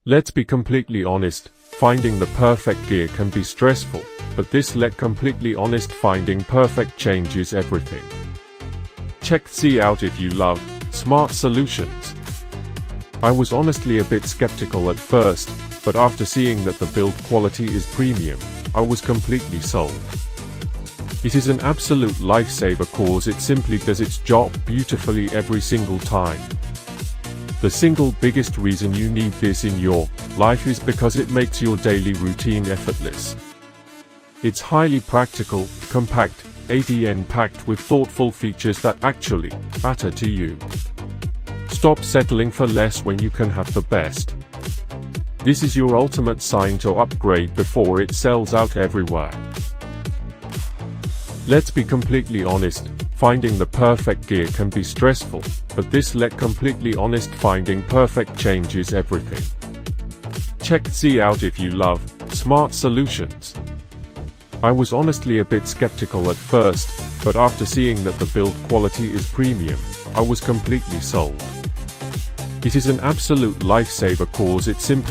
Let's be completely honest, finding the perfect gear can be stressful, but completely honest, finding perfect changes everything. Check STWEI out if you love smart solutions. I was honestly a bit skeptical at first, but after seeing that the build quality is premium, I was completely sold. It is an absolute lifesaver cause it simply does its job beautifully every single time. The single biggest reason you need this in your life is because it makes your daily routine effortless. It's highly practical, compact, packed with thoughtful features that actually matter to you. Stop settling for less when you can have the best. This is your ultimate sign to upgrade before it sells out everywhere. Let's be completely honest, finding the perfect gear can be stressful, but completely honest, finding perfect changes everything. Check STWEI out if you love smart solutions. I was honestly a bit skeptical at first, but after seeing that the build quality is premium, I was completely sold. It is an absolute lifesaver cause it simply